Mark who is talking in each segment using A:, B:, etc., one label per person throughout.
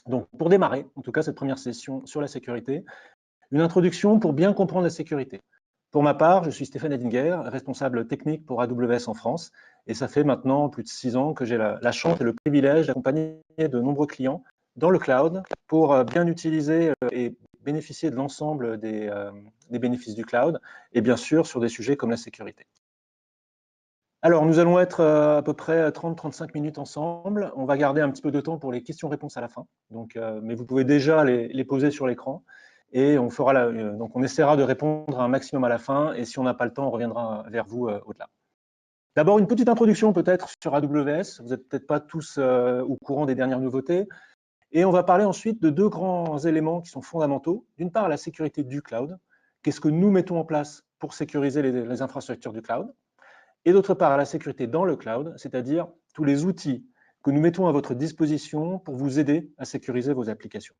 A: Donc, pour démarrer, en tout cas, cette première session sur la sécurité, une introduction pour bien comprendre la sécurité. Pour ma part, je suis Stéphane Edinger, responsable technique pour AWS en France, et ça fait maintenant plus de 6 ans que j'ai la chance et le privilège d'accompagner de nombreux clients dans le cloud pour bien utiliser et bénéficier de l'ensemble des bénéfices du cloud, et bien sûr sur des sujets comme la sécurité. Alors, nous allons être à peu près 30-35 minutes ensemble. On va garder un petit peu de temps pour les questions-réponses à la fin. Donc, mais vous pouvez déjà les poser sur l'écran. Et on fera donc on essaiera de répondre à un maximum à la fin. Et si on n'a pas le temps, on reviendra vers vous au-delà. D'abord, une petite introduction peut-être sur AWS. Vous n'êtes peut-être pas tous au courant des dernières nouveautés. Et on va parler ensuite de deux grands éléments qui sont fondamentaux. D'une part, la sécurité du cloud. Qu'est-ce que nous mettons en place pour sécuriser les infrastructures du cloud? Et d'autre part, la sécurité dans le cloud, c'est-à-dire tous les outils que nous mettons à votre disposition pour vous aider à sécuriser vos applications.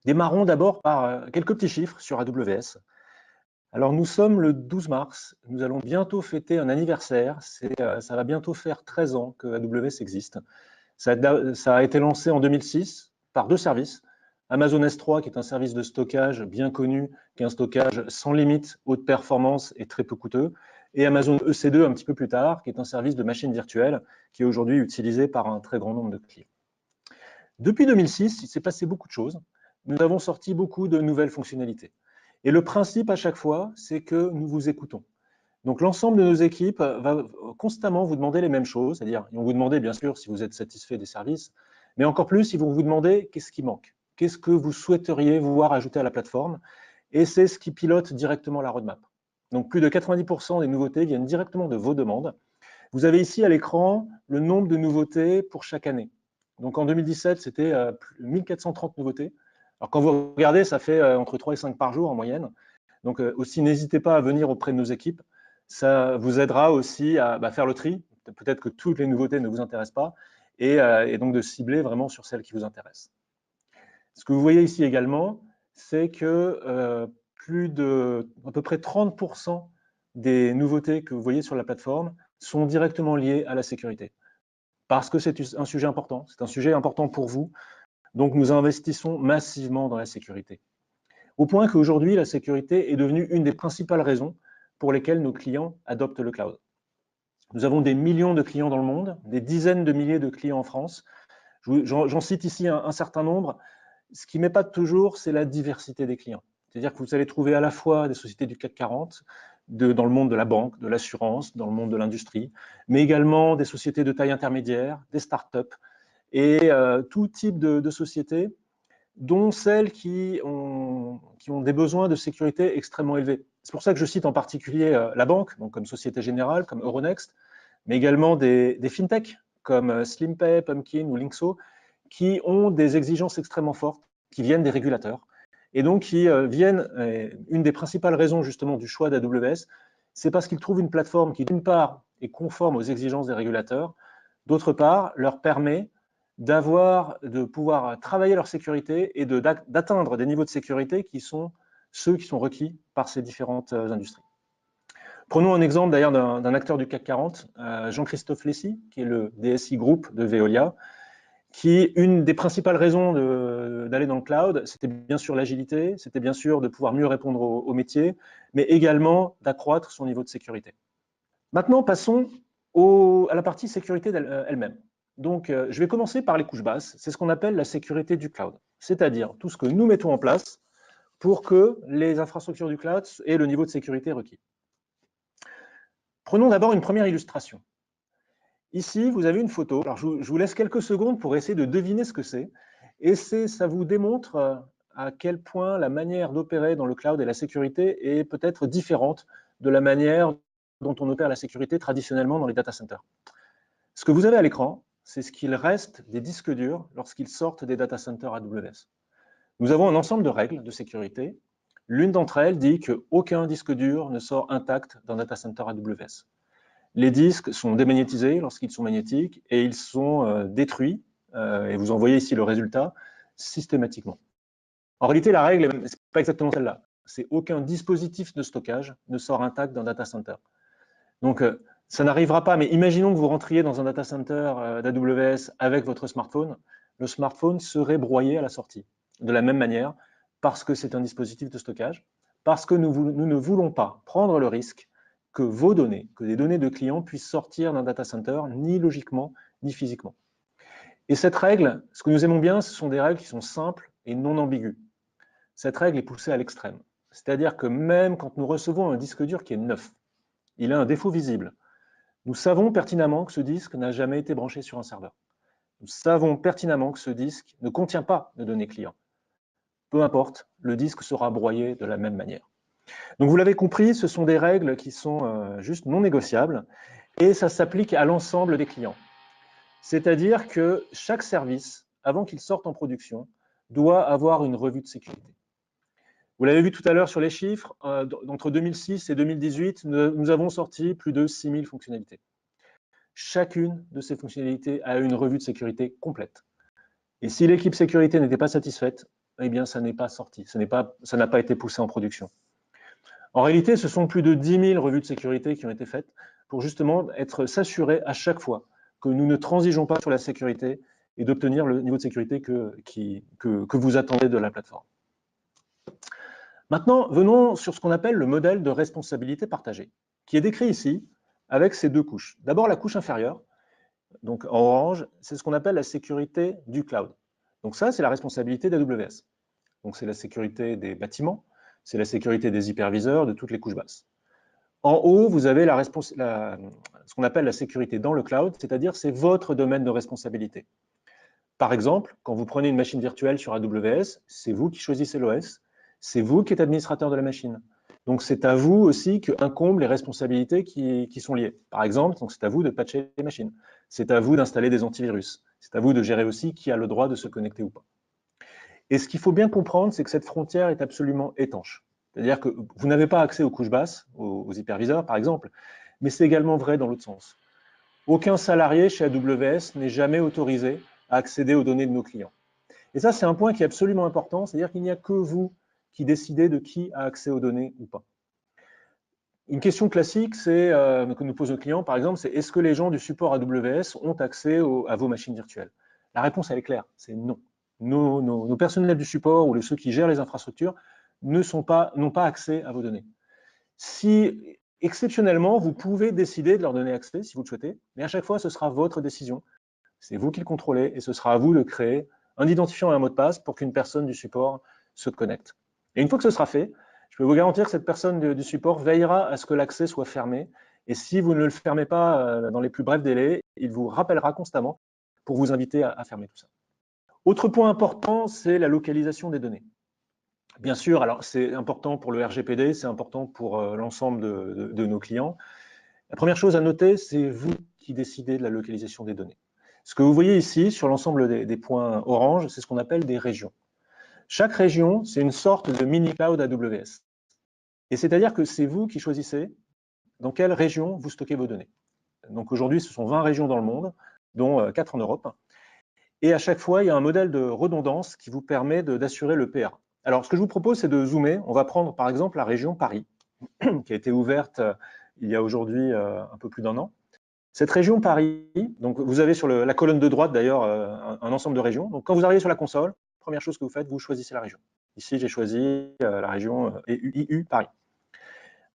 A: Démarrons d'abord par quelques petits chiffres sur AWS. Alors, nous sommes le 12 mars, nous allons bientôt fêter un anniversaire, ça va bientôt faire 13 ans que AWS existe. Ça a été lancé en 2006 par deux services, Amazon S3, qui est un service de stockage bien connu, qui est un stockage sans limite, haute performance et très peu coûteux, et Amazon EC2 un petit peu plus tard, qui est un service de machine virtuelle, qui est aujourd'hui utilisé par un très grand nombre de clients. Depuis 2006, il s'est passé beaucoup de choses. Nous avons sorti beaucoup de nouvelles fonctionnalités. Et le principe à chaque fois, c'est que nous vous écoutons. Donc l'ensemble de nos équipes va constamment vous demander les mêmes choses, c'est-à-dire ils vont vous demander bien sûr si vous êtes satisfait des services, mais encore plus, ils vont vous demander qu'est-ce qui manque, qu'est-ce que vous souhaiteriez voir ajouter à la plateforme, et c'est ce qui pilote directement la roadmap. Donc plus de 90% des nouveautés viennent directement de vos demandes. Vous avez ici à l'écran le nombre de nouveautés pour chaque année. Donc en 2017, c'était 1430 nouveautés. Alors quand vous regardez, ça fait entre 3 et 5 par jour en moyenne. Donc aussi, n'hésitez pas à venir auprès de nos équipes. Ça vous aidera aussi à faire le tri. Peut-être que toutes les nouveautés ne vous intéressent pas et donc de cibler vraiment sur celles qui vous intéressent. Ce que vous voyez ici également, c'est que à peu près 30% des nouveautés que vous voyez sur la plateforme sont directement liées à la sécurité. Parce que c'est un sujet important, c'est un sujet important pour vous. Donc nous investissons massivement dans la sécurité. Au point qu'aujourd'hui, la sécurité est devenue une des principales raisons pour lesquelles nos clients adoptent le cloud. Nous avons des millions de clients dans le monde, des dizaines de milliers de clients en France. J'en cite ici un certain nombre. Ce qui m'épate toujours, c'est la diversité des clients. C'est-à-dire que vous allez trouver à la fois des sociétés du CAC 40, dans le monde de la banque, de l'assurance, dans le monde de l'industrie, mais également des sociétés de taille intermédiaire, des startups et tout type de sociétés, dont celles qui ont des besoins de sécurité extrêmement élevés. C'est pour ça que je cite en particulier la banque, donc comme Société Générale, comme Euronext, mais également des fintechs comme SlimPay, Pumpkin ou Linkso, qui ont des exigences extrêmement fortes, qui viennent des régulateurs, et donc qui viennent, une des principales raisons justement du choix d'AWS, c'est parce qu'ils trouvent une plateforme qui, d'une part, est conforme aux exigences des régulateurs, d'autre part, leur permet de pouvoir travailler leur sécurité et d'atteindre des niveaux de sécurité qui sont ceux qui sont requis par ces différentes industries. Prenons un exemple d'ailleurs d'un acteur du CAC 40, Jean-Christophe Lessy, qui est le DSI Group de Veolia, qui, une des principales raisons d'aller dans le cloud, c'était bien sûr l'agilité, c'était bien sûr de pouvoir mieux répondre aux métiers, mais également d'accroître son niveau de sécurité. Maintenant, passons à la partie sécurité elle-même. Donc, je vais commencer par les couches basses. C'est ce qu'on appelle la sécurité du cloud, c'est-à-dire tout ce que nous mettons en place pour que les infrastructures du cloud aient le niveau de sécurité requis. Prenons d'abord une première illustration. Ici, vous avez une photo. Alors, je vous laisse quelques secondes pour essayer de deviner ce que c'est. Et ça vous démontre à quel point la manière d'opérer dans le cloud et la sécurité est peut-être différente de la manière dont on opère la sécurité traditionnellement dans les data centers. Ce que vous avez à l'écran, c'est ce qu'il reste des disques durs lorsqu'ils sortent des data centers AWS. Nous avons un ensemble de règles de sécurité. L'une d'entre elles dit qu'aucun disque dur ne sort intact d'un data center AWS. Les disques sont démagnétisés lorsqu'ils sont magnétiques et ils sont détruits, et vous en voyez ici le résultat, systématiquement. En réalité, la règle, ce n'est pas exactement celle-là. C'est aucun dispositif de stockage ne sort intact d'un data center. Donc, ça n'arrivera pas, mais imaginons que vous rentriez dans un data center d'AWS avec votre smartphone, le smartphone serait broyé à la sortie. De la même manière, parce que c'est un dispositif de stockage, parce que nous ne voulons pas prendre le risque que vos données, que des données de clients puissent sortir d'un data center, ni logiquement, ni physiquement. Et cette règle, ce que nous aimons bien, ce sont des règles qui sont simples et non ambiguës. Cette règle est poussée à l'extrême. C'est-à-dire que même quand nous recevons un disque dur qui est neuf, il a un défaut visible. Nous savons pertinemment que ce disque n'a jamais été branché sur un serveur. Nous savons pertinemment que ce disque ne contient pas de données clients. Peu importe, le disque sera broyé de la même manière. Donc vous l'avez compris, ce sont des règles qui sont juste non négociables et ça s'applique à l'ensemble des clients. C'est-à-dire que chaque service, avant qu'il sorte en production, doit avoir une revue de sécurité. Vous l'avez vu tout à l'heure sur les chiffres, entre 2006 et 2018, nous avons sorti plus de 6000 fonctionnalités. Chacune de ces fonctionnalités a une revue de sécurité complète. Et si l'équipe sécurité n'était pas satisfaite, eh bien ça n'est pas sorti, ça n'a pas été poussé en production. En réalité, ce sont plus de 10 000 revues de sécurité qui ont été faites pour justement s'assurer à chaque fois que nous ne transigeons pas sur la sécurité et d'obtenir le niveau de sécurité que vous attendez de la plateforme. Maintenant, venons sur ce qu'on appelle le modèle de responsabilité partagée, qui est décrit ici avec ces deux couches. D'abord, la couche inférieure, donc en orange, c'est ce qu'on appelle la sécurité du cloud. Donc ça, c'est la responsabilité d'AWS. Donc c'est la sécurité des bâtiments, c'est la sécurité des hyperviseurs, de toutes les couches basses. En haut, vous avez ce qu'on appelle la sécurité dans le cloud, c'est-à-dire c'est votre domaine de responsabilité. Par exemple, quand vous prenez une machine virtuelle sur AWS, c'est vous qui choisissez l'OS, c'est vous qui êtes administrateur de la machine. Donc c'est à vous aussi qu'incombent les responsabilités qui sont liées. Par exemple, c'est à vous de patcher les machines, c'est à vous d'installer des antivirus, c'est à vous de gérer aussi qui a le droit de se connecter ou pas. Et ce qu'il faut bien comprendre, c'est que cette frontière est absolument étanche. C'est-à-dire que vous n'avez pas accès aux couches basses, aux hyperviseurs par exemple, mais c'est également vrai dans l'autre sens. Aucun salarié chez AWS n'est jamais autorisé à accéder aux données de nos clients. Et ça, c'est un point qui est absolument important, c'est-à-dire qu'il n'y a que vous qui décidez de qui a accès aux données ou pas. Une question classique que nous posent nos clients, par exemple, c'est est-ce que les gens du support AWS ont accès à vos machines virtuelles? La réponse, elle est claire, c'est non. Nos personnels du support ou ceux qui gèrent les infrastructures n'ont pas accès à vos données. Si exceptionnellement, vous pouvez décider de leur donner accès si vous le souhaitez, mais à chaque fois, ce sera votre décision. C'est vous qui le contrôlez et ce sera à vous de créer un identifiant et un mot de passe pour qu'une personne du support se connecte. Et une fois que ce sera fait, je peux vous garantir que cette personne du support veillera à ce que l'accès soit fermé. Et si vous ne le fermez pas dans les plus brefs délais, il vous rappellera constamment pour vous inviter à fermer tout ça. Autre point important, c'est la localisation des données. Bien sûr, alors c'est important pour le RGPD, c'est important pour l'ensemble de nos clients. La première chose à noter, c'est vous qui décidez de la localisation des données. Ce que vous voyez ici, sur l'ensemble des points orange, c'est ce qu'on appelle des régions. Chaque région, c'est une sorte de mini-cloud AWS. Et c'est-à-dire que c'est vous qui choisissez dans quelle région vous stockez vos données. Donc aujourd'hui, ce sont 20 régions dans le monde, dont 4 en Europe. Et à chaque fois, il y a un modèle de redondance qui vous permet d'assurer le PRA. Alors, ce que je vous propose, c'est de zoomer. On va prendre par exemple la région Paris, qui a été ouverte il y a aujourd'hui un peu plus d'1 an. Cette région Paris, donc vous avez sur la colonne de droite d'ailleurs un ensemble de régions. Donc quand vous arrivez sur la console, première chose que vous faites, vous choisissez la région. Ici, j'ai choisi la région EU Paris.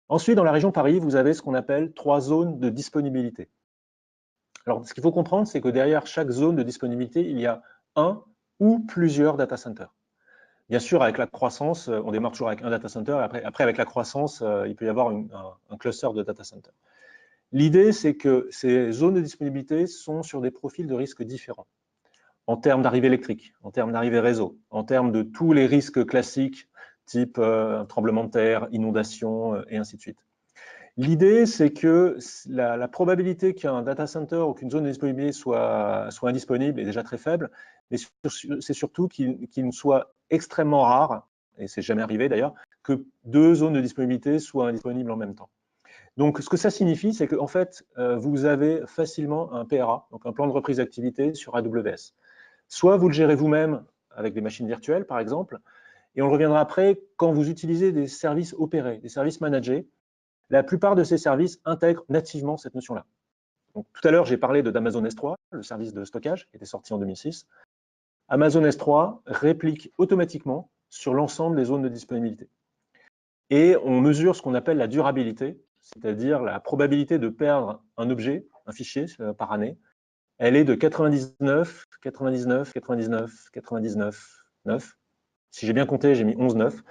A: Ensuite, dans la région Paris, vous avez ce qu'on appelle 3 zones de disponibilité. Alors, ce qu'il faut comprendre, c'est que derrière chaque zone de disponibilité, il y a un ou plusieurs data centers. Bien sûr, avec la croissance, on démarre toujours avec un data center. Après avec la croissance, il peut y avoir un cluster de data centers. L'idée, c'est que ces zones de disponibilité sont sur des profils de risques différents, en termes d'arrivée électrique, en termes d'arrivée réseau, en termes de tous les risques classiques, type tremblement de terre, inondation, et ainsi de suite. L'idée, c'est que la probabilité qu'un data center ou qu'une zone de disponibilité soit indisponible est déjà très faible, mais c'est surtout qu'il ne soit extrêmement rare, et c'est jamais arrivé d'ailleurs, que 2 zones de disponibilité soient indisponibles en même temps. Donc, ce que ça signifie, c'est qu'en fait, vous avez facilement un PRA, donc un plan de reprise d'activité sur AWS. Soit vous le gérez vous-même avec des machines virtuelles, par exemple, et on le reviendra après, quand vous utilisez des services opérés, des services managés, la plupart de ces services intègrent nativement cette notion-là. Donc, tout à l'heure, j'ai parlé d'Amazon S3, le service de stockage qui était sorti en 2006. Amazon S3 réplique automatiquement sur l'ensemble des zones de disponibilité. Et on mesure ce qu'on appelle la durabilité, c'est-à-dire la probabilité de perdre un objet, un fichier par année. Elle est de 99, 99, 99, 99, 9. Si j'ai bien compté, j'ai mis 11, 9.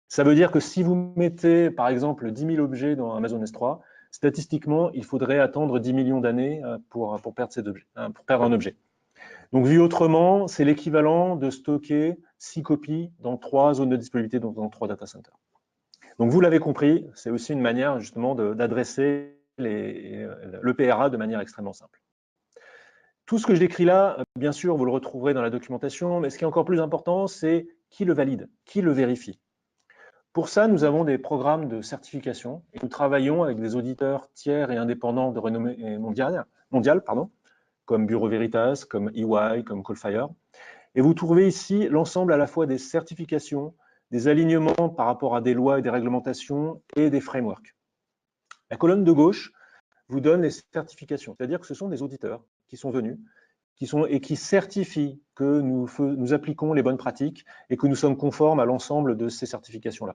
A: Ça veut dire que si vous mettez, par exemple, 10 000 objets dans Amazon S3, statistiquement, il faudrait attendre 10 millions d'années pour perdre un objet. Donc, vu autrement, c'est l'équivalent de stocker 6 copies dans 3 zones de disponibilité, donc dans 3 data centers. Donc, vous l'avez compris, c'est aussi une manière justement d'adresser le PRA de manière extrêmement simple. Tout ce que je décris là, bien sûr, vous le retrouverez dans la documentation, mais ce qui est encore plus important, c'est qui le valide, qui le vérifie. Pour ça, nous avons des programmes de certification et nous travaillons avec des auditeurs tiers et indépendants de renommée mondiale, comme Bureau Veritas, comme EY, comme Coalfire. Et vous trouvez ici l'ensemble à la fois des certifications, des alignements par rapport à des lois et des réglementations et des frameworks. La colonne de gauche vous donne les certifications, c'est-à-dire que ce sont des auditeurs qui sont venus et qui certifient que nous appliquons les bonnes pratiques et que nous sommes conformes à l'ensemble de ces certifications-là.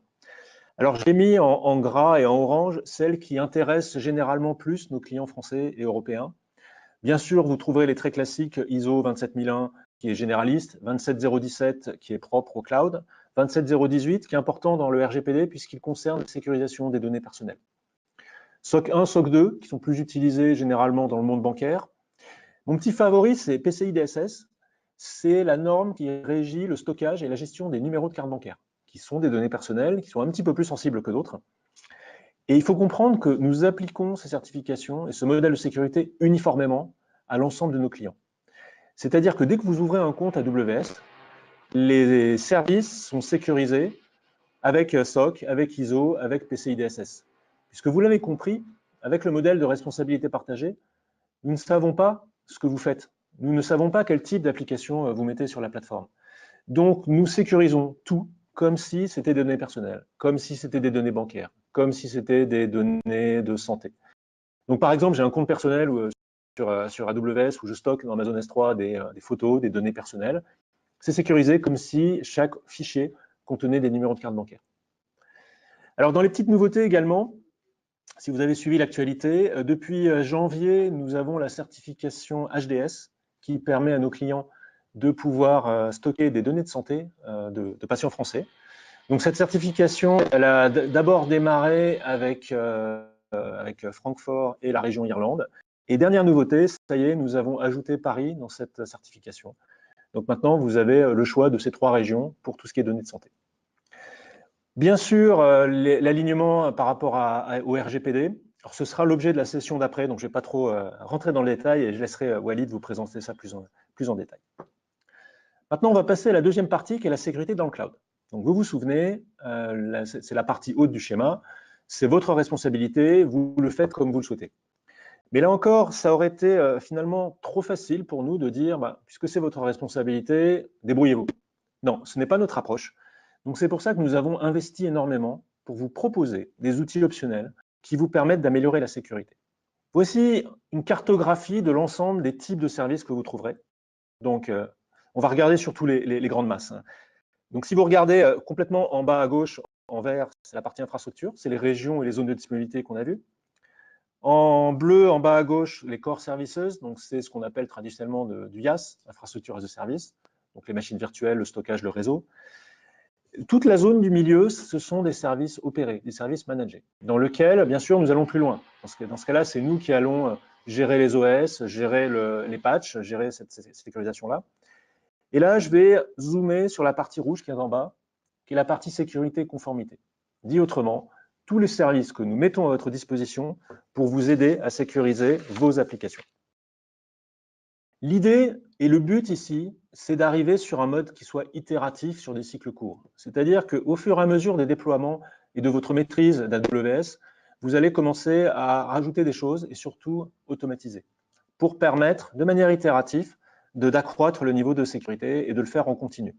A: Alors, j'ai mis en gras et en orange celles qui intéressent généralement plus nos clients français et européens. Bien sûr, vous trouverez les très classiques ISO 27001 qui est généraliste, 27017 qui est propre au cloud, 27018 qui est important dans le RGPD puisqu'il concerne la sécurisation des données personnelles. SOC 1, SOC 2 qui sont plus utilisés généralement dans le monde bancaire. Mon petit favori, c'est PCI DSS. C'est la norme qui régit le stockage et la gestion des numéros de carte bancaire, qui sont des données personnelles, qui sont un petit peu plus sensibles que d'autres. Et il faut comprendre que nous appliquons ces certifications et ce modèle de sécurité uniformément à l'ensemble de nos clients. C'est-à-dire que dès que vous ouvrez un compte AWS, les services sont sécurisés avec SOC, avec ISO, avec PCI DSS. Puisque vous l'avez compris, avec le modèle de responsabilité partagée, nous ne savons pas ce que vous faites. Nous ne savons pas quel type d'application vous mettez sur la plateforme. Donc, nous sécurisons tout comme si c'était des données personnelles, comme si c'était des données bancaires, comme si c'était des données de santé. Donc, par exemple, j'ai un compte personnel sur AWS où je stocke dans Amazon S3 des photos, des données personnelles. C'est sécurisé comme si chaque fichier contenait des numéros de carte bancaire. Alors, dans les petites nouveautés également, si vous avez suivi l'actualité, depuis janvier, nous avons la certification HDS qui permet à nos clients de pouvoir stocker des données de santé de patients français. Donc cette certification, elle a d'abord démarré avec Francfort et la région Irlande. Et dernière nouveauté, ça y est, nous avons ajouté Paris dans cette certification. Donc maintenant, vous avez le choix de ces 3 régions pour tout ce qui est données de santé. Bien sûr, l'alignement par rapport au RGPD, alors ce sera l'objet de la session d'après, donc je ne vais pas trop rentrer dans le détail et je laisserai Walid vous présenter ça plus en détail. Maintenant, on va passer à la deuxième partie qui est la sécurité dans le cloud. Donc vous vous souvenez, c'est la partie haute du schéma, c'est votre responsabilité, vous le faites comme vous le souhaitez. Mais là encore, ça aurait été finalement trop facile pour nous de dire, puisque c'est votre responsabilité, débrouillez-vous. Non, ce n'est pas notre approche. Donc c'est pour ça que nous avons investi énormément pour vous proposer des outils optionnels qui vous permettent d'améliorer la sécurité. Voici une cartographie de l'ensemble des types de services que vous trouverez. Donc on va regarder surtout les grandes masses. Donc si vous regardez complètement en bas à gauche, en vert, c'est la partie infrastructure, c'est les régions et les zones de disponibilité qu'on a vues. En bleu, en bas à gauche, les core services, donc c'est ce qu'on appelle traditionnellement du IaaS, infrastructure as a service, donc les machines virtuelles, le stockage, le réseau. Toute la zone du milieu, ce sont des services opérés, des services managés, dans lequel, bien sûr, nous allons plus loin. Parce que dans ce cas-là, c'est nous qui allons gérer les OS, gérer les patchs, gérer cette sécurisation-là. Et là, je vais zoomer sur la partie rouge qui est en bas, qui est la partie sécurité et conformité. Dit autrement, tous les services que nous mettons à votre disposition pour vous aider à sécuriser vos applications. L'idée et le but ici, c'est d'arriver sur un mode qui soit itératif sur des cycles courts. C'est-à-dire qu'au fur et à mesure des déploiements et de votre maîtrise d'AWS, vous allez commencer à rajouter des choses et surtout automatiser pour permettre de manière itérative d'accroître le niveau de sécurité et de le faire en continu.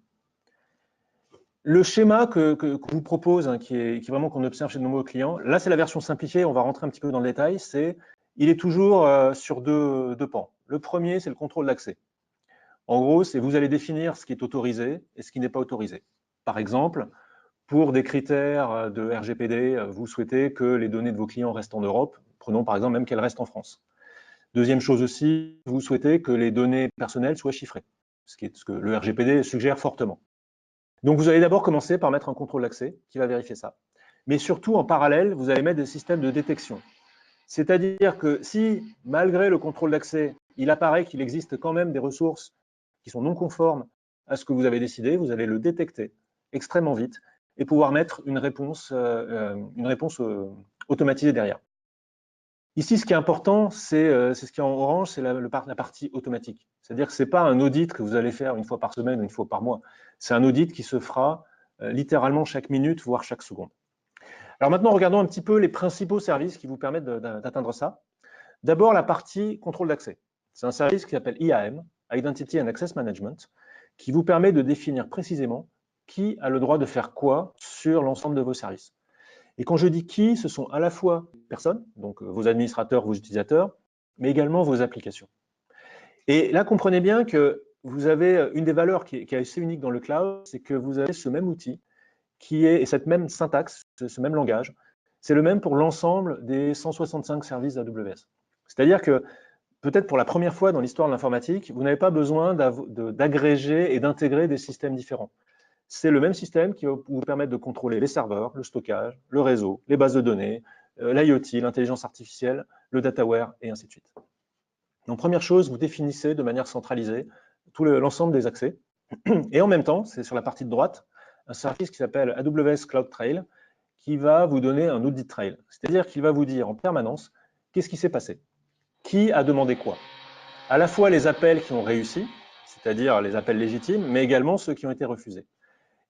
A: Le schéma que vous propose, qui est vraiment qu'on observe chez de nombreux clients, là c'est la version simplifiée, on va rentrer un petit peu dans le détail, il est toujours sur deux pans. Le premier, c'est le contrôle d'accès. En gros, c'est vous allez définir ce qui est autorisé et ce qui n'est pas autorisé. Par exemple, pour des critères de RGPD, vous souhaitez que les données de vos clients restent en Europe. Prenons par exemple même qu'elles restent en France. Deuxième chose aussi, vous souhaitez que les données personnelles soient chiffrées, ce que le RGPD suggère fortement. Donc vous allez d'abord commencer par mettre un contrôle d'accès qui va vérifier ça. Mais surtout, en parallèle, vous allez mettre des systèmes de détection. C'est-à-dire que si, malgré le contrôle d'accès, il apparaît qu'il existe quand même des ressources qui sont non conformes à ce que vous avez décidé, vous allez le détecter extrêmement vite et pouvoir mettre une réponse automatisée derrière. Ici, ce qui est important, c'est ce qui est en orange, c'est la partie automatique. C'est-à-dire que ce n'est pas un audit que vous allez faire une fois par semaine ou une fois par mois. C'est un audit qui se fera littéralement chaque minute, voire chaque seconde. Alors maintenant, regardons un petit peu les principaux services qui vous permettent d'atteindre ça. D'abord, la partie contrôle d'accès. C'est un service qui s'appelle IAM, Identity and Access Management, qui vous permet de définir précisément qui a le droit de faire quoi sur l'ensemble de vos services. Et quand je dis qui, ce sont à la fois les personnes, donc vos administrateurs, vos utilisateurs, mais également vos applications. Et là, comprenez bien que vous avez une des valeurs qui est assez unique dans le cloud, c'est que vous avez ce même outil et cette même syntaxe, ce même langage, c'est le même pour l'ensemble des 165 services AWS. C'est-à-dire que peut-être pour la première fois dans l'histoire de l'informatique, vous n'avez pas besoin d'agréger et d'intégrer des systèmes différents. C'est le même système qui va vous permettre de contrôler les serveurs, le stockage, le réseau, les bases de données, l'IoT, l'intelligence artificielle, le dataware, et ainsi de suite. Donc, première chose, vous définissez de manière centralisée l'ensemble des accès. Et en même temps, c'est sur la partie de droite, un service qui s'appelle AWS Cloud Trail, qui va vous donner un audit trail. C'est-à-dire qu'il va vous dire en permanence qu'est-ce qui s'est passé, qui a demandé quoi. À la fois les appels qui ont réussi, c'est-à-dire les appels légitimes, mais également ceux qui ont été refusés.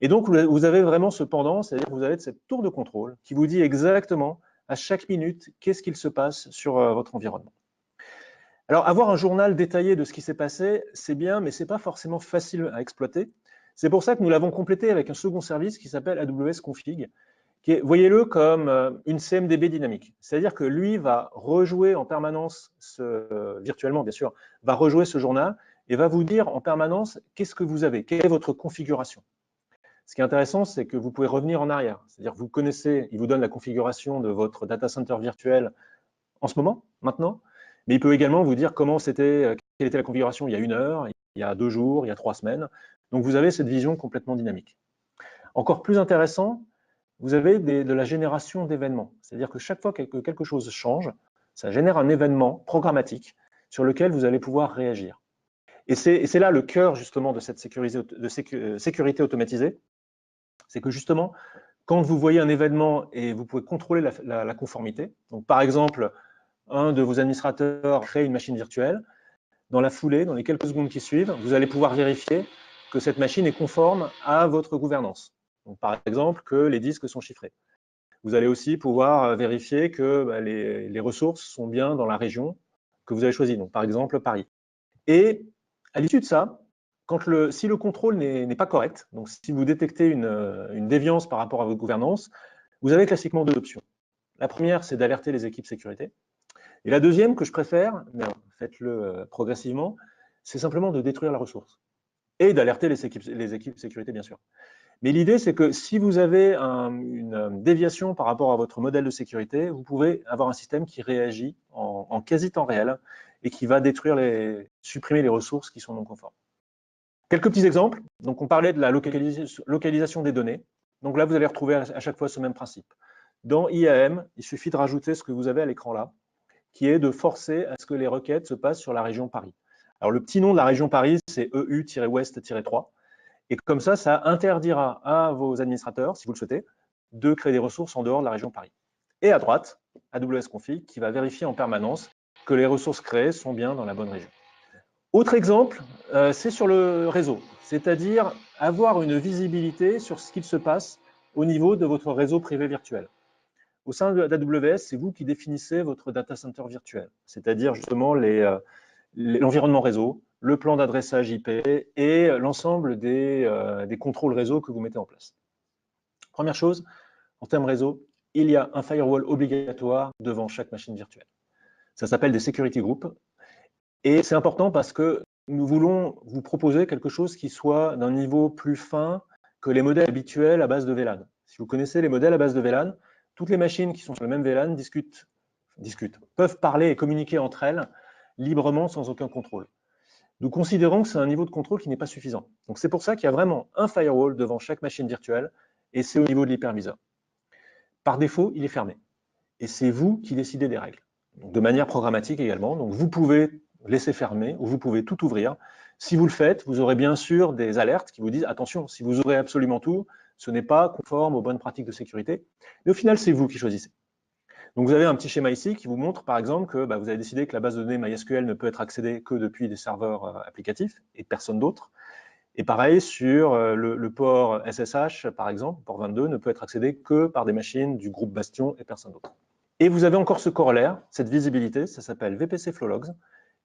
A: Et donc, vous avez vraiment ce pendant, c'est-à-dire que vous avez cette tour de contrôle qui vous dit exactement à chaque minute qu'est-ce qu'il se passe sur votre environnement. Alors, avoir un journal détaillé de ce qui s'est passé, c'est bien, mais ce n'est pas forcément facile à exploiter. C'est pour ça que nous l'avons complété avec un second service qui s'appelle AWS Config, qui est, voyez-le comme une CMDB dynamique. C'est-à-dire que lui va rejouer en permanence, virtuellement bien sûr, va rejouer ce journal et va vous dire en permanence qu'est-ce que vous avez, quelle est votre configuration. Ce qui est intéressant, c'est que vous pouvez revenir en arrière. C'est-à-dire que vous connaissez, il vous donne la configuration de votre data center virtuel en ce moment, maintenant, mais il peut également vous dire quelle était la configuration il y a 1 heure, il y a 2 jours, il y a 3 semaines. Donc vous avez cette vision complètement dynamique. Encore plus intéressant, vous avez de la génération d'événements. C'est-à-dire que chaque fois que quelque chose change, ça génère un événement programmatique sur lequel vous allez pouvoir réagir. Et c'est là le cœur justement de cette sécurité automatisée. C'est que justement, quand vous voyez un événement et vous pouvez contrôler la conformité, donc par exemple, un de vos administrateurs crée une machine virtuelle, dans la foulée, dans les quelques secondes qui suivent, vous allez pouvoir vérifier que cette machine est conforme à votre gouvernance. Donc, par exemple, que les disques sont chiffrés. Vous allez aussi pouvoir vérifier que les ressources sont bien dans la région que vous avez choisie, donc par exemple Paris. Et à l'issue de ça, si le contrôle n'est pas correct, donc si vous détectez une déviance par rapport à votre gouvernance, vous avez classiquement 2 options. La première, c'est d'alerter les équipes sécurité. Et la deuxième, que je préfère, mais faites-le progressivement, c'est simplement de détruire la ressource. Et d'alerter les équipes sécurité, bien sûr. Mais l'idée, c'est que si vous avez une déviation par rapport à votre modèle de sécurité, vous pouvez avoir un système qui réagit en quasi temps réel et qui va supprimer les ressources qui sont non conformes. Quelques petits exemples. Donc, on parlait de la localisation des données. Donc là, vous allez retrouver à chaque fois ce même principe. Dans IAM, il suffit de rajouter ce que vous avez à l'écran là, qui est de forcer à ce que les requêtes se passent sur la région Paris. Alors, le petit nom de la région Paris, c'est EU-Ouest-3. Et comme ça interdira à vos administrateurs, si vous le souhaitez, de créer des ressources en dehors de la région Paris. Et à droite, AWS Config, qui va vérifier en permanence que les ressources créées sont bien dans la bonne région. Autre exemple, c'est sur le réseau, c'est-à-dire avoir une visibilité sur ce qu'il se passe au niveau de votre réseau privé virtuel. Au sein d'AWS, c'est vous qui définissez votre data center virtuel, c'est-à-dire justement l'environnement réseau, le plan d'adressage IP et l'ensemble des contrôles réseau que vous mettez en place. Première chose, en termes réseau, il y a un firewall obligatoire devant chaque machine virtuelle. Ça s'appelle des security groups. Et c'est important parce que nous voulons vous proposer quelque chose qui soit d'un niveau plus fin que les modèles habituels à base de VLAN. Si vous connaissez les modèles à base de VLAN, toutes les machines qui sont sur le même VLAN peuvent parler et communiquer entre elles librement sans aucun contrôle. Nous considérons que c'est un niveau de contrôle qui n'est pas suffisant. Donc c'est pour ça qu'il y a vraiment un firewall devant chaque machine virtuelle, et c'est au niveau de l'hyperviseur. Par défaut, il est fermé. Et c'est vous qui décidez des règles. Donc, de manière programmatique également. Donc vous pouvez laisser fermer ou vous pouvez tout ouvrir. Si vous le faites, vous aurez bien sûr des alertes qui vous disent attention, si vous ouvrez absolument tout, ce n'est pas conforme aux bonnes pratiques de sécurité. Mais au final, c'est vous qui choisissez. Donc vous avez un petit schéma ici qui vous montre par exemple que vous avez décidé que la base de données MySQL ne peut être accédée que depuis des serveurs applicatifs et personne d'autre. Et pareil sur le port SSH, par exemple, port 22, ne peut être accédé que par des machines du groupe Bastion et personne d'autre. Et vous avez encore ce corollaire, cette visibilité, ça s'appelle VPC Flow Logs,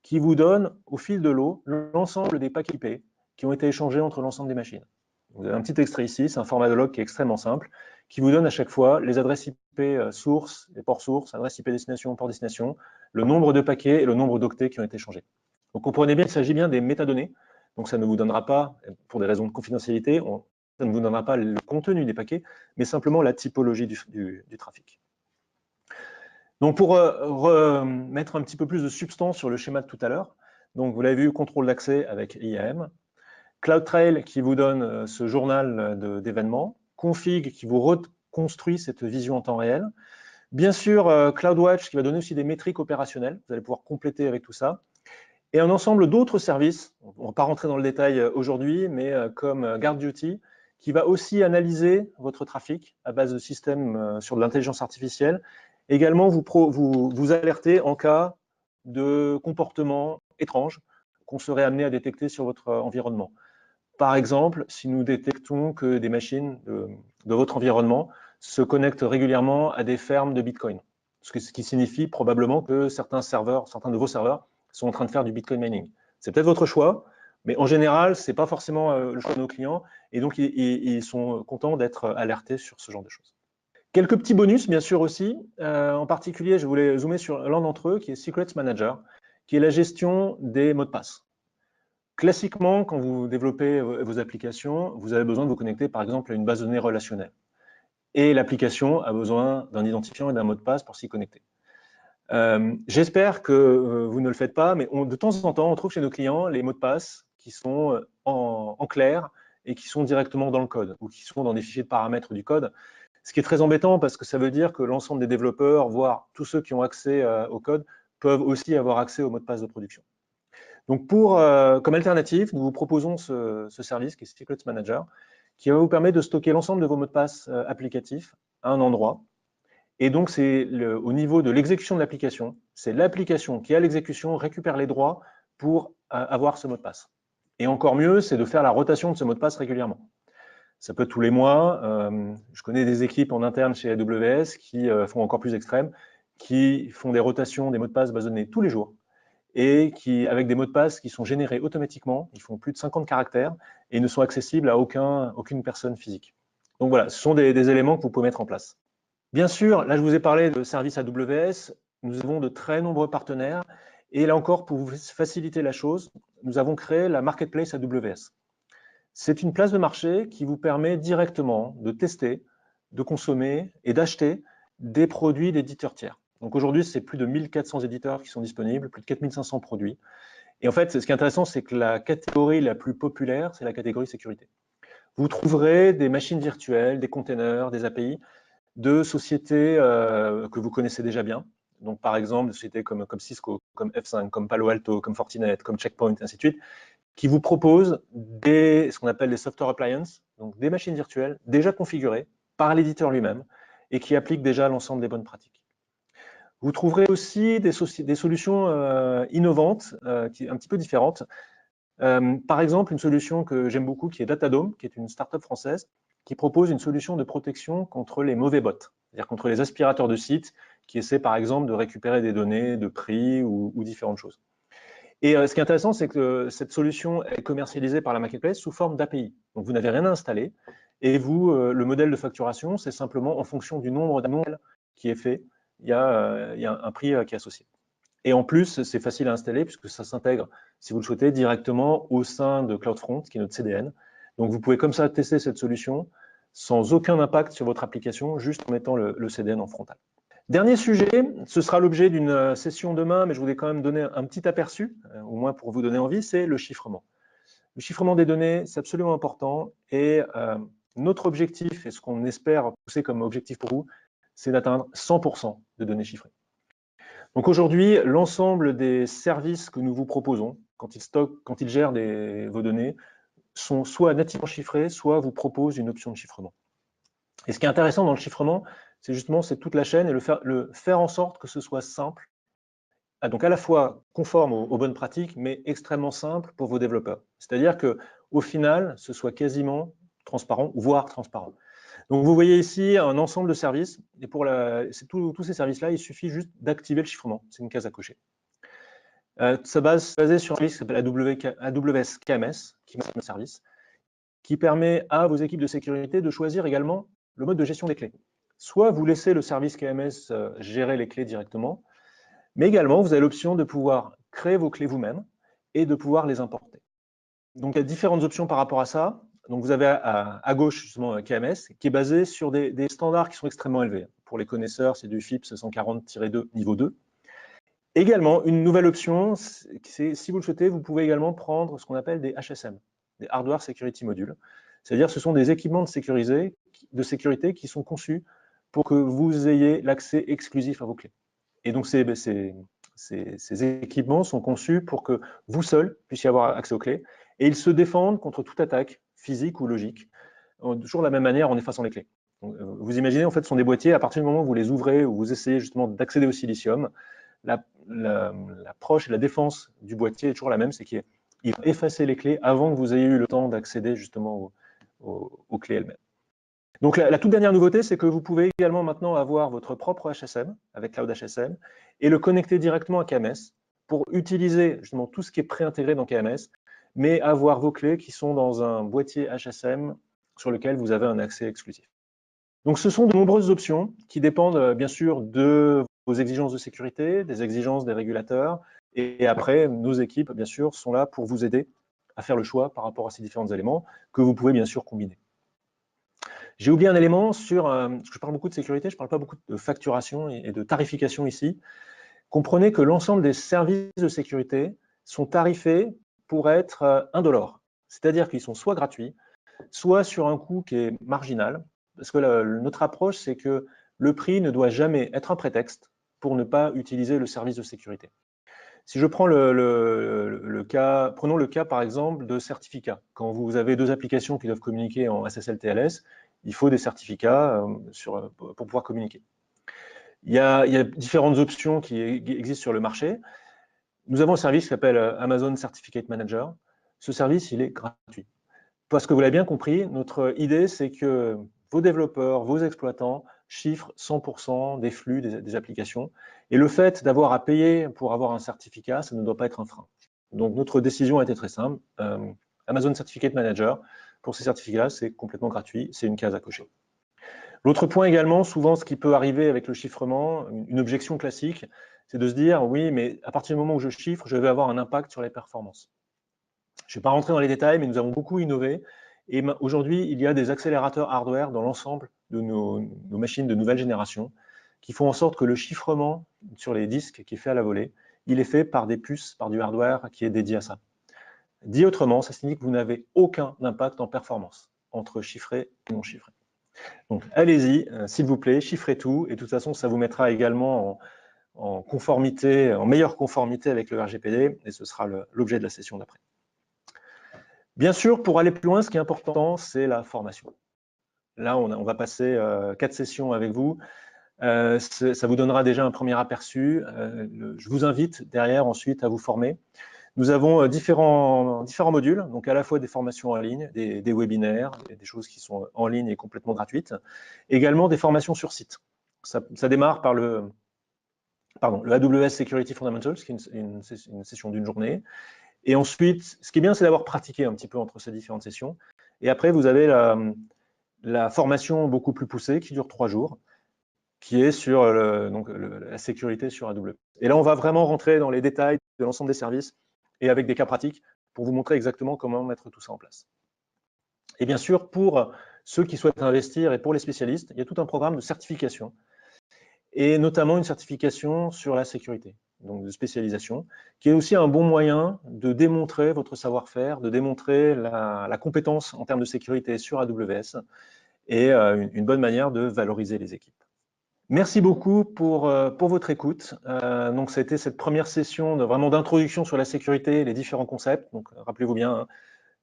A: qui vous donne au fil de l'eau l'ensemble des paquets IP qui ont été échangés entre l'ensemble des machines. Vous avez un petit extrait ici, c'est un format de log qui est extrêmement simple, qui vous donne à chaque fois les adresses IP source, les ports source, adresse IP destination, port destination, le nombre de paquets et le nombre d'octets qui ont été échangés. Donc comprenez bien qu'il s'agit bien des métadonnées, donc ça ne vous donnera pas, pour des raisons de confidentialité, ça ne vous donnera pas le contenu des paquets, mais simplement la typologie du trafic. Donc pour mettre un petit peu plus de substance sur le schéma de tout à l'heure, donc vous l'avez vu, contrôle d'accès avec IAM, CloudTrail qui vous donne ce journal d'événements, Config qui vous reconstruit cette vision en temps réel, bien sûr CloudWatch qui va donner aussi des métriques opérationnelles, vous allez pouvoir compléter avec tout ça, et un ensemble d'autres services, on ne va pas rentrer dans le détail aujourd'hui, mais comme GuardDuty, qui va aussi analyser votre trafic à base de systèmes sur de l'intelligence artificielle, également vous alerter en cas de comportement étrange qu'on serait amené à détecter sur votre environnement. Par exemple, si nous détectons que des machines de votre environnement se connectent régulièrement à des fermes de Bitcoin, ce qui signifie probablement que certains de vos serveurs sont en train de faire du Bitcoin mining. C'est peut-être votre choix, mais en général, ce n'est pas forcément le choix de nos clients, et donc ils sont contents d'être alertés sur ce genre de choses. Quelques petits bonus, bien sûr aussi. En particulier, je voulais zoomer sur l'un d'entre eux, qui est Secrets Manager, qui est la gestion des mots de passe. Classiquement, quand vous développez vos applications, vous avez besoin de vous connecter, par exemple, à une base de données relationnelle. Et l'application a besoin d'un identifiant et d'un mot de passe pour s'y connecter. J'espère que vous ne le faites pas, mais de temps en temps, on trouve chez nos clients les mots de passe qui sont en clair et qui sont directement dans le code ou qui sont dans des fichiers de paramètres du code. Ce qui est très embêtant parce que ça veut dire que l'ensemble des développeurs, voire tous ceux qui ont accès au code, peuvent aussi avoir accès aux mots de passe de production. Donc comme alternative, nous vous proposons ce service qui est Secrets Manager, qui va vous permettre de stocker l'ensemble de vos mots de passe applicatifs à un endroit. Et donc, c'est au niveau de l'exécution de l'application, c'est l'application qui, à l'exécution, récupère les droits pour avoir ce mot de passe. Et encore mieux, c'est de faire la rotation de ce mot de passe régulièrement. Ça peut être tous les mois. Je connais des équipes en interne chez AWS qui font encore plus extrême, qui font des rotations des mots de passe base de données tous les jours et qui, avec des mots de passe qui sont générés automatiquement, ils font plus de 50 caractères et ne sont accessibles à aucune personne physique. Donc voilà, ce sont des éléments que vous pouvez mettre en place. Bien sûr, là je vous ai parlé de services AWS, nous avons de très nombreux partenaires et là encore pour vous faciliter la chose, nous avons créé la Marketplace AWS. C'est une place de marché qui vous permet directement de tester, de consommer et d'acheter des produits d'éditeurs tiers. Donc aujourd'hui, c'est plus de 1400 éditeurs qui sont disponibles, plus de 4500 produits. Et en fait, ce qui est intéressant, c'est que la catégorie la plus populaire, c'est la catégorie sécurité. Vous trouverez des machines virtuelles, des containers, des API de sociétés que vous connaissez déjà bien. Donc par exemple, des sociétés comme Cisco, comme F5, comme Palo Alto, comme Fortinet, comme Checkpoint, et ainsi de suite, qui vous proposent ce qu'on appelle des software appliances, donc des machines virtuelles déjà configurées par l'éditeur lui-même et qui appliquent déjà l'ensemble des bonnes pratiques. Vous trouverez aussi des solutions innovantes, un petit peu différentes. Par exemple, une solution que j'aime beaucoup qui est Datadome, qui est une start-up française, qui propose une solution de protection contre les mauvais bots, c'est-à-dire contre les aspirateurs de sites qui essaient par exemple de récupérer des données de prix ou différentes choses. Et ce qui est intéressant, c'est que cette solution est commercialisée par la Marketplace sous forme d'API. Donc vous n'avez rien à installer et vous, le modèle de facturation, c'est simplement en fonction du nombre d'annuels qui est fait, il y a un prix qui est associé. Et en plus, c'est facile à installer puisque ça s'intègre, si vous le souhaitez, directement au sein de CloudFront, qui est notre CDN. Donc, vous pouvez comme ça tester cette solution sans aucun impact sur votre application, juste en mettant le CDN en frontal. Dernier sujet, ce sera l'objet d'une session demain, mais je voulais quand même donner un petit aperçu, au moins pour vous donner envie, c'est le chiffrement. Le chiffrement des données, c'est absolument important et notre objectif, et ce qu'on espère pousser comme objectif pour vous, c'est d'atteindre 100% de données chiffrées. Donc aujourd'hui, l'ensemble des services que nous vous proposons, quand ils stockent, quand ils gèrent vos données, sont soit nativement chiffrés, soit vous proposent une option de chiffrement. Et ce qui est intéressant dans le chiffrement, c'est justement toute la chaîne et le faire en sorte que ce soit simple, donc à la fois conforme aux bonnes pratiques, mais extrêmement simple pour vos développeurs. C'est-à-dire qu'au final, ce soit quasiment transparent, voire transparent. Donc vous voyez ici un ensemble de services, et pour tous ces services-là, il suffit juste d'activer le chiffrement, c'est une case à cocher. Ça basé sur un service qui s'appelle AWS KMS, qui est un service, qui permet à vos équipes de sécurité de choisir également le mode de gestion des clés. Soit vous laissez le service KMS gérer les clés directement, mais également vous avez l'option de pouvoir créer vos clés vous-même et de pouvoir les importer. Donc il y a différentes options par rapport à ça. Donc vous avez à gauche justement KMS qui est basé sur des standards qui sont extrêmement élevés. Pour les connaisseurs, c'est du FIPS 140-2 niveau 2. Également, une nouvelle option, c'est si vous le souhaitez, vous pouvez également prendre ce qu'on appelle des HSM, des Hardware Security Modules. C'est-à-dire ce sont des équipements de sécurité qui sont conçus pour que vous ayez l'accès exclusif à vos clés. Et donc ces équipements sont conçus pour que vous seul puissiez avoir accès aux clés et ils se défendent contre toute attaque physique ou logique, toujours de la même manière en effaçant les clés. Donc, vous imaginez, en fait, ce sont des boîtiers, à partir du moment où vous les ouvrez ou vous essayez justement d'accéder au silicium, l'approche et la défense du boîtier est toujours la même, c'est qu'il va effacer les clés avant que vous ayez eu le temps d'accéder justement aux clés elles-mêmes. Donc la toute dernière nouveauté, c'est que vous pouvez également maintenant avoir votre propre HSM avec Cloud HSM et le connecter directement à KMS pour utiliser justement tout ce qui est préintégré dans KMS, mais avoir vos clés qui sont dans un boîtier HSM sur lequel vous avez un accès exclusif. Donc ce sont de nombreuses options qui dépendent bien sûr de vos exigences de sécurité, des exigences des régulateurs, et après nos équipes bien sûr sont là pour vous aider à faire le choix par rapport à ces différents éléments que vous pouvez bien sûr combiner. J'ai oublié un élément sur, je parle beaucoup de sécurité, je ne parle pas beaucoup de facturation et de tarification ici. Comprenez que l'ensemble des services de sécurité sont tarifés pour être indolores, c'est-à-dire qu'ils sont soit gratuits, soit sur un coût qui est marginal, parce que notre approche, c'est que le prix ne doit jamais être un prétexte pour ne pas utiliser le service de sécurité. Si je prends prenons le cas par exemple de certificats. Quand vous avez deux applications qui doivent communiquer en SSL-TLS, il faut des certificats pour pouvoir communiquer. Il y a différentes options qui existent sur le marché. Nous avons un service qui s'appelle Amazon Certificate Manager. Ce service, il est gratuit. Parce que vous l'avez bien compris, notre idée, c'est que vos développeurs, vos exploitants chiffrent 100% des flux des applications. Et le fait d'avoir à payer pour avoir un certificat, ça ne doit pas être un frein. Donc notre décision a été très simple. Amazon Certificate Manager, pour ces certificats, c'est complètement gratuit, c'est une case à cocher. L'autre point également, souvent ce qui peut arriver avec le chiffrement, une objection classique, c'est de se dire, oui, mais à partir du moment où je chiffre, je vais avoir un impact sur les performances. Je ne vais pas rentrer dans les détails, mais nous avons beaucoup innové. Et aujourd'hui, il y a des accélérateurs hardware dans l'ensemble de nos machines de nouvelle génération qui font en sorte que le chiffrement sur les disques qui est fait à la volée, il est fait par des puces, par du hardware qui est dédié à ça. Dit autrement, ça signifie que vous n'avez aucun impact en performance entre chiffré et non chiffré. Donc allez-y, s'il vous plaît, chiffrez tout. Et de toute façon, ça vous mettra également en conformité, en meilleure conformité avec le RGPD. Et ce sera l'objet de la session d'après. Bien sûr, pour aller plus loin, ce qui est important, c'est la formation. Là, on va passer 4 sessions avec vous. Ça vous donnera déjà un premier aperçu. Je vous invite derrière ensuite à vous former. Nous avons différents modules, donc à la fois des formations en ligne, des webinaires, des choses qui sont en ligne et complètement gratuites. Également des formations sur site. Ça démarre par le AWS Security Fundamentals, qui est une session d'une journée. Et ensuite, ce qui est bien, c'est d'avoir pratiqué un petit peu entre ces différentes sessions. Et après, vous avez la formation beaucoup plus poussée qui dure 3 jours. qui est sur la sécurité sur AWS. Et là, on va vraiment rentrer dans les détails de l'ensemble des services et avec des cas pratiques pour vous montrer exactement comment mettre tout ça en place. Et bien sûr, pour ceux qui souhaitent investir et pour les spécialistes, il y a tout un programme de certification et notamment une certification sur la sécurité, donc de spécialisation, qui est aussi un bon moyen de démontrer votre savoir-faire, de démontrer la compétence en termes de sécurité sur AWS et une bonne manière de valoriser les équipes. Merci beaucoup pour votre écoute. Donc, ça a été cette première session vraiment d'introduction sur la sécurité et les différents concepts. Donc, rappelez-vous bien, hein,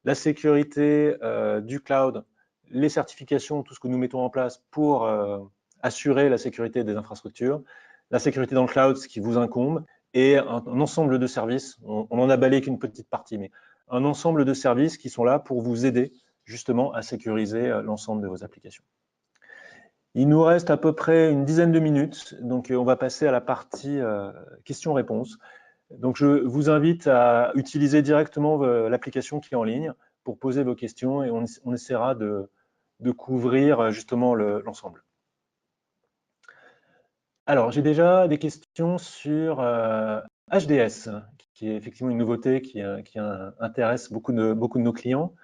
A: la sécurité du cloud, les certifications, tout ce que nous mettons en place pour assurer la sécurité des infrastructures, la sécurité dans le cloud, ce qui vous incombe, et un ensemble de services, on n'en a balayé qu'une petite partie, mais un ensemble de services qui sont là pour vous aider justement à sécuriser l'ensemble de vos applications. Il nous reste à peu près une dizaine de minutes, donc on va passer à la partie questions-réponses. Donc je vous invite à utiliser directement l'application qui est en ligne pour poser vos questions et on essaiera de couvrir justement l'ensemble. Alors, j'ai déjà des questions sur HDS, qui est effectivement une nouveauté qui intéresse beaucoup de nos clients.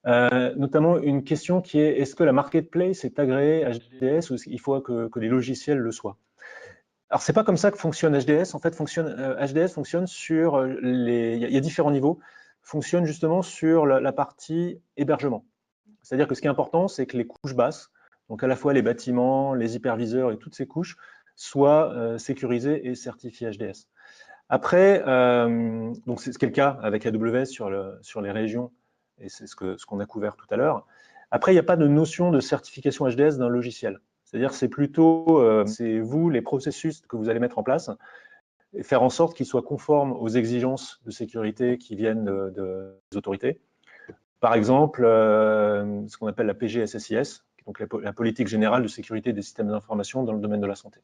A: Notamment une question qui est, est-ce que la marketplace est agréée HDS ou il faut que les logiciels le soient? Alors, c'est pas comme ça que fonctionne HDS. En fait, HDS fonctionne sur il y a différents niveaux, fonctionne justement sur la partie hébergement. C'est-à-dire que ce qui est important, c'est que les couches basses, donc à la fois les bâtiments, les hyperviseurs et toutes ces couches, soient sécurisées et certifiées HDS. Après, donc c'est ce qui est le cas avec AWS sur les régions, et c'est ce qu'on a couvert tout à l'heure. Après, il n'y a pas de notion de certification HDS d'un logiciel. C'est-à-dire c'est plutôt, c'est vous, les processus que vous allez mettre en place, et faire en sorte qu'ils soient conformes aux exigences de sécurité qui viennent des autorités. Par exemple, ce qu'on appelle la PGSSIS, donc la politique générale de sécurité des systèmes d'information dans le domaine de la santé.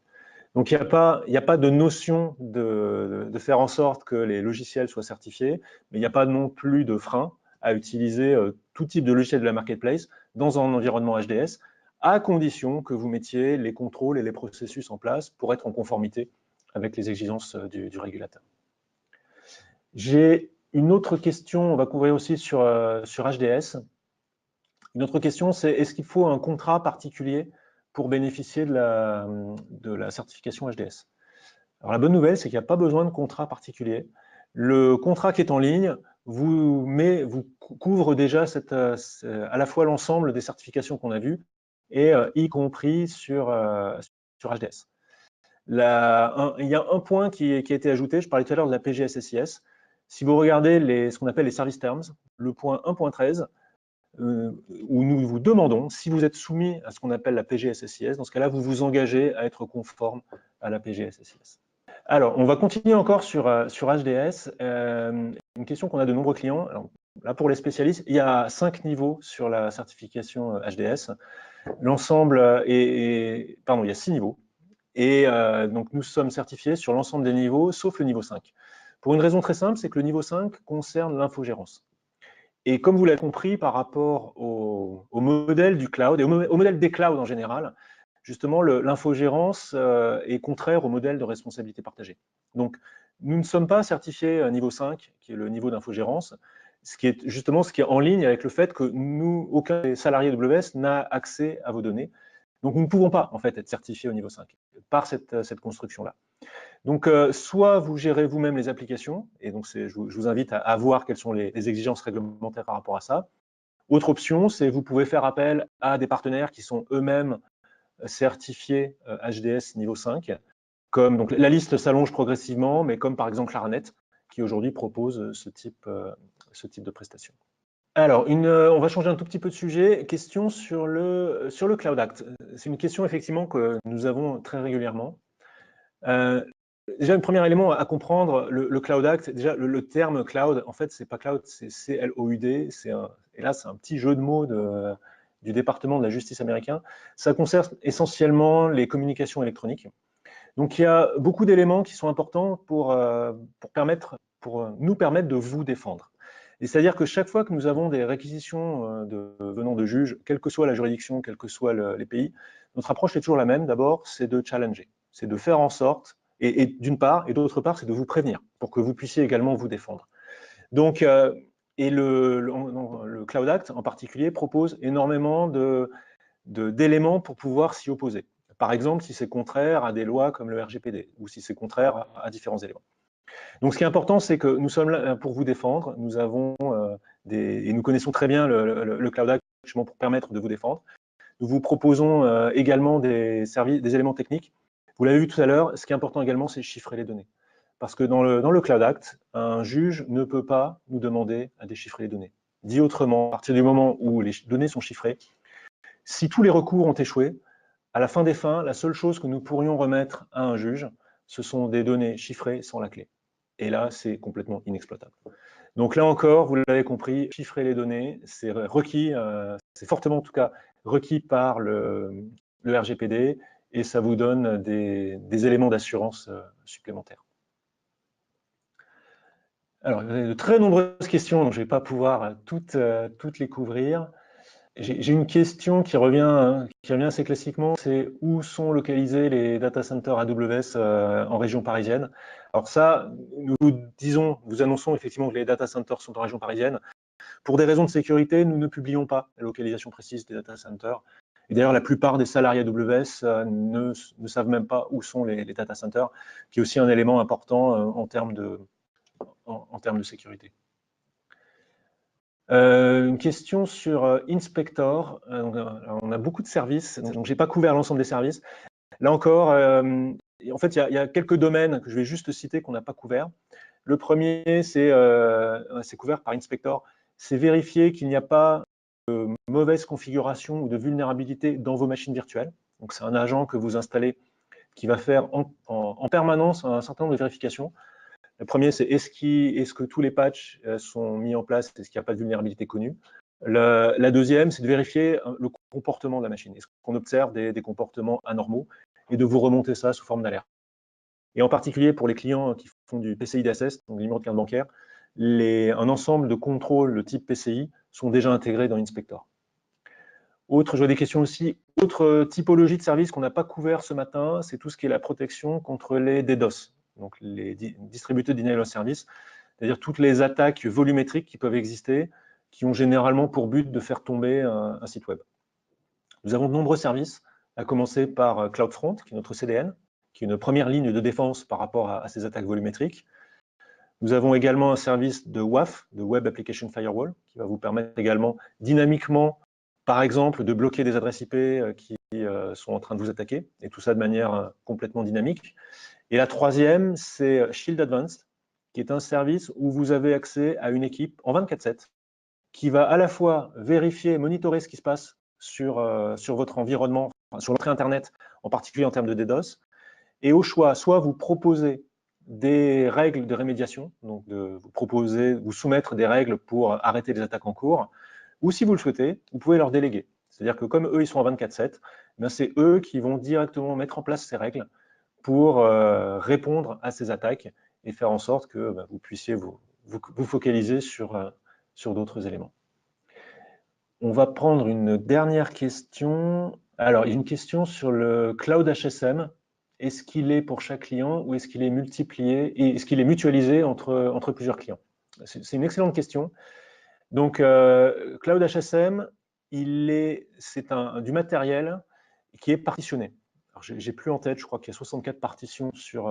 A: Donc, il n'y a pas de notion de faire en sorte que les logiciels soient certifiés, mais il n'y a pas non plus de frein à utiliser tout type de logiciel de la marketplace dans un environnement HDS, à condition que vous mettiez les contrôles et les processus en place pour être en conformité avec les exigences du régulateur. J'ai une autre question, on va couvrir aussi sur HDS. Une autre question, c'est est-ce qu'il faut un contrat particulier pour bénéficier de la certification HDS? Alors la bonne nouvelle, c'est qu'il n'y a pas besoin de contrat particulier. Le contrat qui est en ligne vous couvre déjà à la fois l'ensemble des certifications qu'on a vues, et y compris sur HDS. Il y a un point qui a été ajouté, je parlais tout à l'heure de la PGSSIS. Si vous regardez ce qu'on appelle les service terms, le point 1.13, où nous vous demandons si vous êtes soumis à ce qu'on appelle la PGSSIS. Dans ce cas-là, vous vous engagez à être conforme à la PGSSIS. Alors, on va continuer encore sur HDS. Une question qu'on a de nombreux clients. Alors, là, pour les spécialistes, il y a 5 niveaux sur la certification HDS. L'ensemble pardon, il y a 6 niveaux. Et donc, nous sommes certifiés sur l'ensemble des niveaux, sauf le niveau 5. Pour une raison très simple, c'est que le niveau 5 concerne l'infogérance. Et comme vous l'avez compris, par rapport au modèle du cloud et au modèle des clouds en général, justement, l'infogérance est contraire au modèle de responsabilité partagée. Donc, nous ne sommes pas certifiés niveau 5, qui est le niveau d'infogérance, ce qui est en ligne avec le fait que aucun des salariés AWS n'a accès à vos données. Donc, nous ne pouvons pas, en fait, être certifiés au niveau 5 par cette construction-là. Donc, soit vous gérez vous-même les applications, et donc je vous invite à voir quelles sont les exigences réglementaires par rapport à ça. Autre option, c'est vous pouvez faire appel à des partenaires qui sont eux-mêmes certifiés HDS niveau 5, comme donc la liste s'allonge progressivement, mais comme par exemple Claranet, qui aujourd'hui propose ce type de prestation. Alors, on va changer un tout petit peu de sujet. Question sur le Cloud Act. C'est une question effectivement que nous avons très régulièrement. Déjà, un premier élément à comprendre, le Cloud Act, déjà le terme cloud, en fait, c'est pas cloud, c'est C-L-O-U-D, et là, c'est un petit jeu de mots du département de la justice américain. Ça concerne essentiellement les communications électroniques. Donc, il y a beaucoup d'éléments qui sont importants pour nous permettre de vous défendre. Et c'est-à-dire que chaque fois que nous avons des réquisitions venant de juges, quelle que soit la juridiction, quels que soient les pays, notre approche est toujours la même. D'abord, c'est de challenger, c'est de faire en sorte, et d'une part, et d'autre part, c'est de vous prévenir pour que vous puissiez également vous défendre. Donc, et le Cloud Act en particulier propose énormément d'éléments pour pouvoir s'y opposer. Par exemple, si c'est contraire à des lois comme le RGPD ou si c'est contraire à différents éléments. Donc, ce qui est important, c'est que nous sommes là pour vous défendre. Nous avons et nous connaissons très bien le Cloud Act justement pour permettre de vous défendre. Nous vous proposons également des éléments techniques. Vous l'avez vu tout à l'heure, ce qui est important également, c'est chiffrer les données. Parce que dans le Cloud Act, un juge ne peut pas nous demander à déchiffrer les données. Dit autrement, à partir du moment où les données sont chiffrées, si tous les recours ont échoué, à la fin des fins, la seule chose que nous pourrions remettre à un juge, ce sont des données chiffrées sans la clé. Et là, c'est complètement inexploitable. Donc là encore, vous l'avez compris, chiffrer les données, c'est requis, c'est fortement en tout cas requis par le RGPD et ça vous donne des éléments d'assurance supplémentaires. Alors, il y a de très nombreuses questions, donc je ne vais pas pouvoir toutes les couvrir. J'ai une question qui revient assez classiquement, c'est où sont localisés les data centers AWS en région parisienne. Alors ça, nous vous annonçons effectivement que les data centers sont en région parisienne. Pour des raisons de sécurité, nous ne publions pas la localisation précise des data centers. Et d'ailleurs, la plupart des salariés AWS ne savent même pas où sont les data centers, qui est aussi un élément important en termes de sécurité. Une question sur Inspector. On a beaucoup de services, donc je n'ai pas couvert l'ensemble des services. Là encore, en fait, il y a quelques domaines que je vais juste citer qu'on n'a pas couverts. Le premier, c'est couvert par Inspector. C'est vérifier qu'il n'y a pas de mauvaise configuration ou de vulnérabilité dans vos machines virtuelles. Donc, c'est un agent que vous installez qui va faire en permanence un certain nombre de vérifications. Le premier, c'est est-ce que tous les patchs sont mis en place, est-ce qu'il n'y a pas de vulnérabilité connue. La deuxième, c'est de vérifier le comportement de la machine. Est-ce qu'on observe des comportements anormaux et de vous remonter ça sous forme d'alerte. Et en particulier pour les clients qui font du PCI DSS, donc le numéro de carte bancaire, un ensemble de contrôles de type PCI sont déjà intégrés dans Inspector. Je vois des questions aussi. Autre typologie de service qu'on n'a pas couvert ce matin, c'est tout ce qui est la protection contre les DDoS, donc les Distributed Denial of Service, c'est-à-dire toutes les attaques volumétriques qui peuvent exister, qui ont généralement pour but de faire tomber un site web. Nous avons de nombreux services, à commencer par CloudFront, qui est notre CDN, qui est une première ligne de défense par rapport à ces attaques volumétriques. Nous avons également un service de WAF, de Web Application Firewall, qui va vous permettre également dynamiquement, par exemple, de bloquer des adresses IP qui sont en train de vous attaquer, et tout ça de manière complètement dynamique. Et la troisième, c'est Shield Advanced, qui est un service où vous avez accès à une équipe en 24/7 qui va à la fois vérifier, monitorer ce qui se passe sur votre environnement, sur votre Internet, en particulier en termes de DDoS, et au choix, soit vous proposez des règles de rémédiation, donc vous soumettre des règles pour arrêter les attaques en cours, ou si vous le souhaitez, vous pouvez leur déléguer. C'est-à-dire que comme eux, ils sont en 24/7, c'est eux qui vont directement mettre en place ces règles pour répondre à ces attaques et faire en sorte que vous puissiez vous focaliser sur d'autres éléments. On va prendre une dernière question. Alors, il y a une question sur le Cloud HSM. Est-ce qu'il est pour chaque client ou est-ce qu'il est multiplié et est-ce qu'il est mutualisé entre plusieurs clients? C'est une excellente question. Donc, Cloud HSM, c'est du matériel qui est partitionné. J'ai plus en tête, je crois qu'il y a 64 partitions sur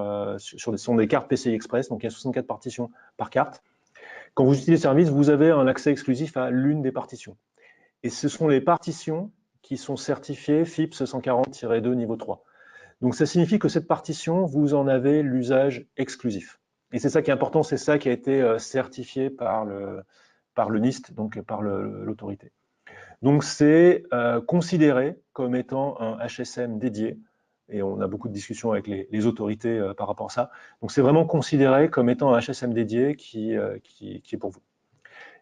A: des cartes PCI Express, donc il y a 64 partitions par carte. Quand vous utilisez le service, vous avez un accès exclusif à l'une des partitions. Et ce sont les partitions qui sont certifiées FIPS 140-2 niveau 3. Donc ça signifie que cette partition, vous en avez l'usage exclusif. Et c'est ça qui est important, c'est ça qui a été certifié par le NIST, donc par l'autorité. Donc c'est considéré comme étant un HSM dédié, et on a beaucoup de discussions avec les autorités par rapport à ça. Donc c'est vraiment considéré comme étant un HSM dédié qui est pour vous.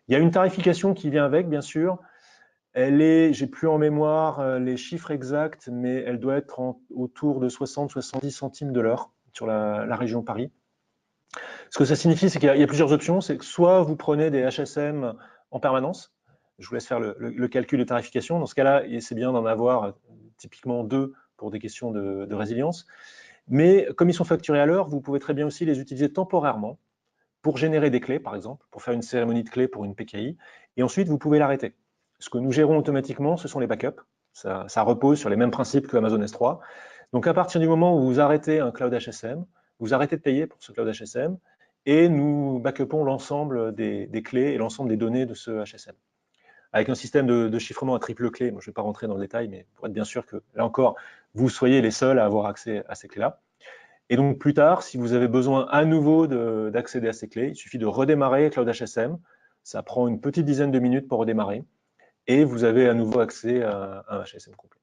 A: Il y a une tarification qui vient avec, bien sûr. J'ai plus en mémoire les chiffres exacts, mais elle doit être autour de 60-70 centimes de l'heure sur la région Paris. Ce que ça signifie, c'est qu'il y a plusieurs options. C'est que soit vous prenez des HSM en permanence, je vous laisse faire le calcul de tarification. Dans ce cas-là, c'est bien d'en avoir typiquement 2 pour des questions de résilience. Mais comme ils sont facturés à l'heure, vous pouvez très bien aussi les utiliser temporairement pour générer des clés, par exemple, pour faire une cérémonie de clés pour une PKI, et ensuite vous pouvez l'arrêter. Ce que nous gérons automatiquement, ce sont les backups. Ça repose sur les mêmes principes que Amazon S3. Donc à partir du moment où vous arrêtez un cloud HSM, vous arrêtez de payer pour ce cloud HSM, et nous backupons l'ensemble des clés et l'ensemble des données de ce HSM. Avec un système de chiffrement à triple clé, moi, je ne vais pas rentrer dans le détail, mais pour être bien sûr que, là encore, vous soyez les seuls à avoir accès à ces clés-là. Et donc plus tard, si vous avez besoin à nouveau d'accéder à ces clés, il suffit de redémarrer Cloud HSM. Ça prend une petite dizaine de minutes pour redémarrer. Et vous avez à nouveau accès à un HSM complet.